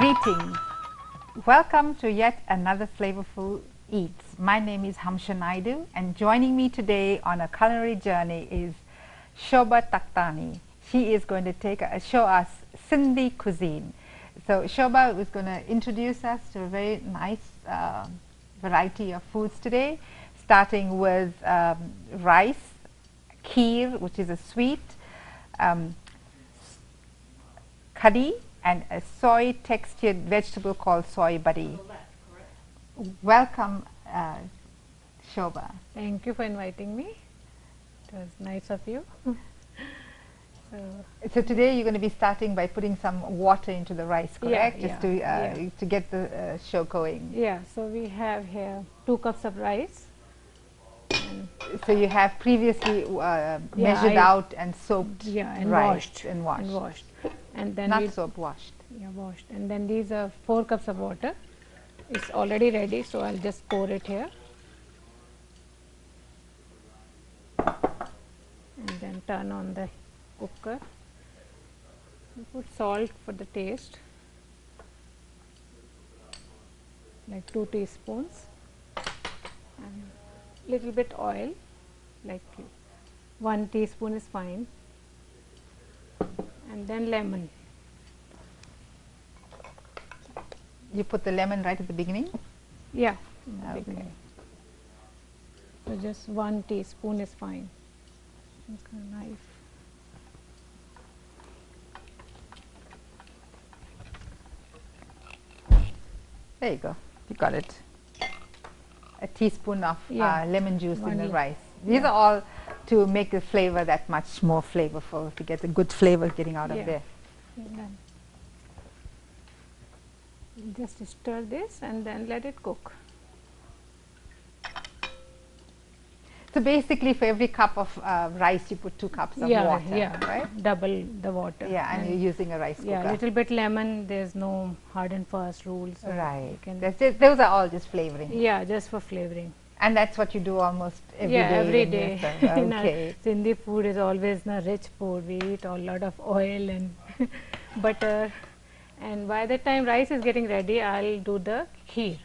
Greetings. Welcome to yet another Flavourful Eats. My name is Hamsha Naidu, and joining me today on a culinary journey is Shobha Takhtani. She is going to show us Sindhi cuisine. So Shobha is going to introduce us to a very nice variety of foods today, starting with rice, kheer, which is a sweet, curdi, and a soy textured vegetable called Soya Buddi. Welcome, Shobha. Thank you for inviting me. It was nice of you. So today you're going to be starting by putting some water into the rice, correct? To get the show going. Yeah, so we have here 2 cups of rice. So you have previously measured out and soaked and rice washed. And then not soaked, washed. Yeah, washed. And then these are 4 cups of water. It's already ready, so I'll just pour it here. And then turn on the cooker. Put salt for the taste, like 2 teaspoons, and little bit oil, like 1 teaspoon is fine, and then lemon. You put the lemon right at the beginning? Yeah, beginning. So just 1 teaspoon is fine. Take a knife. There you go, you got it. A teaspoon of lemon juice in the rice. These are all to make the flavor that much more flavorful, to get the good flavor getting out of there. Just stir this and then let it cook. So basically for every cup of rice you put 2 cups of water, right? Double the water. Yeah, and you're using a rice cooker. Yeah, little bit lemon, there's no hard and fast rules. So right, those are all just flavoring. Yeah, just for flavoring. And that's what you do almost every day? Yeah, every day. Okay. Sindhi food is always rich food. We eat a lot of oil and butter. And by the time rice is getting ready, I'll do the kheer.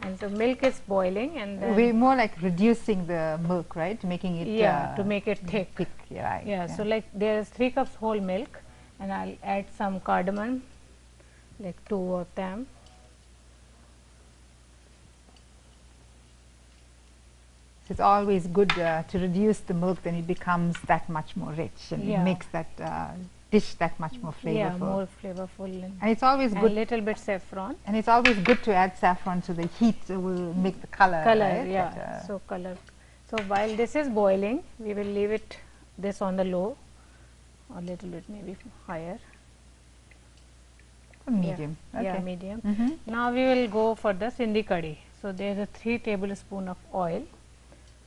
And so milk is boiling, and then we're more like reducing the milk, right? Making it to make it thick. Right. Yeah. So like there's 3 cups whole milk, and I'll add some cardamom, like 2 of them. So it's always good to reduce the milk, then it becomes that much more rich, and it makes that dish that much more flavorful. Yeah, more flavorful. And it's always good. A little bit saffron. And it's always good to add saffron, so the heat will make the color. Color, right? So color. So while this is boiling, we will leave this on the low, a little bit maybe higher. Medium. Yeah, medium. Now we will go for the Sindhi Curdi. So there's a 3 tablespoon of oil,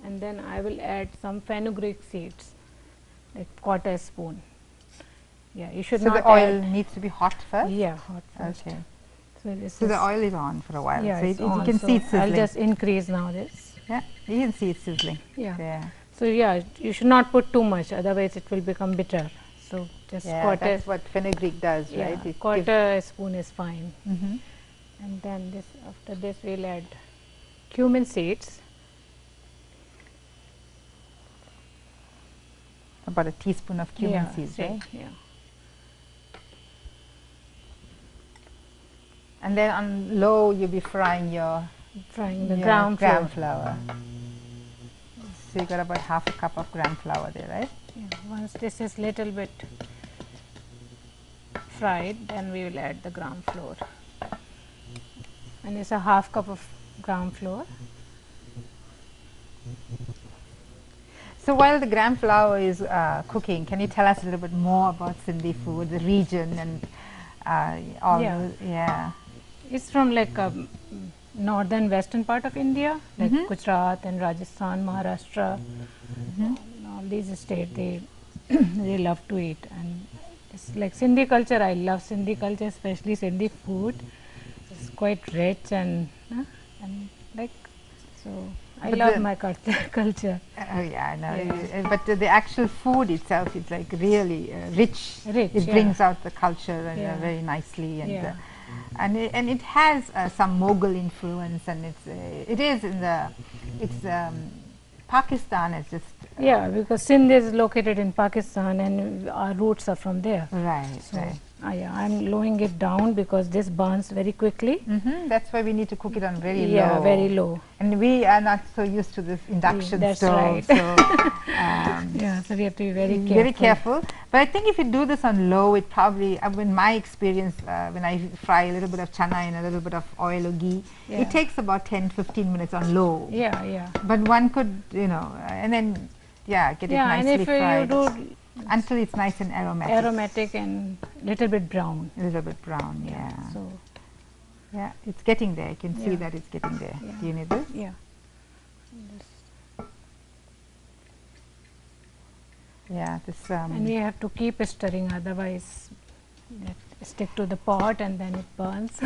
and then I will add some fenugreek seeds, like 1/4 spoon. Yeah, you should not. So the oil needs to be hot first? Yeah, hot first. Okay. So the oil is on for a while. Yeah, so you can see it sizzling. I'll just increase now this. Yeah, you can see it sizzling. Yeah. So yeah, you should not put too much, otherwise it will become bitter. So just that's what fenugreek does, right? Yeah, 1/4 spoon is fine. And then after this we'll add cumin seeds. About a teaspoon of cumin seeds, right? Yeah. And then on low you'll be frying the gram flour. So you got about 1/2 cup of gram flour there, right? Yeah. Once this is little bit fried, then we will add the gram flour. And it's a 1/2 cup of gram flour. So while the gram flour is cooking, can you tell us a little bit more about Sindhi food, the region, and It's from like northern western part of India, like Gujarat and Rajasthan, Maharashtra. All these states they love to eat, and it's like Sindhi culture. I love Sindhi culture, especially Sindhi food. It's quite rich and like so. I love my culture. Oh yeah, I know. But the actual food itself is like really rich. It brings out the culture and very nicely, and and it has some Mughal influence, and it is in the Pakistan is just Yeah, because Sindh is located in Pakistan and our roots are from there. right. So, Right. yeah, I'm lowering it down because this burns very quickly. That's why we need to cook it on very Yeah, low. very low. And we are not so used to this induction That's stove, right. so Yeah, so we have to be very careful. very careful. But I think if you do this on low, it probably, in my experience, when I fry a little bit of chana in a little bit of oil or ghee, Yeah. it takes about 10-15 minutes on low. Yeah, yeah. But one could, and then, get it Yeah, and nicely if fried you do until it's nice and aromatic. aromatic and little bit brown. A little bit brown, yeah. So, Yeah, it's getting there. You can see Yeah. that it's getting there. Yeah. Do you need this? yeah. Yeah, this. And we have to keep stirring, otherwise it stick to the pot and then it burns.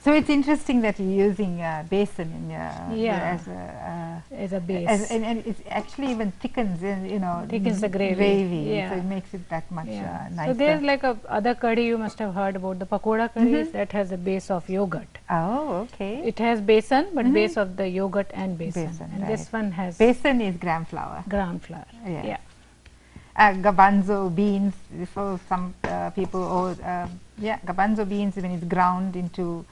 So it's interesting that you're using besan in Yeah. as a As a base. and it actually even thickens, Thickens the gravy. Yeah. So it makes it that much Yeah. nicer. So there's like a other curry you must have heard about, the pakoda curries that has a base of yogurt. Oh, okay. It has besan, but base of the yogurt and besan. Besan, And right. this one has Besan is gram flour. gram flour. Yeah. Yeah. Garbanzo beans. For some people, garbanzo beans, when it's ground into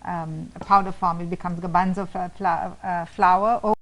a powder form, it becomes garbanzo flour.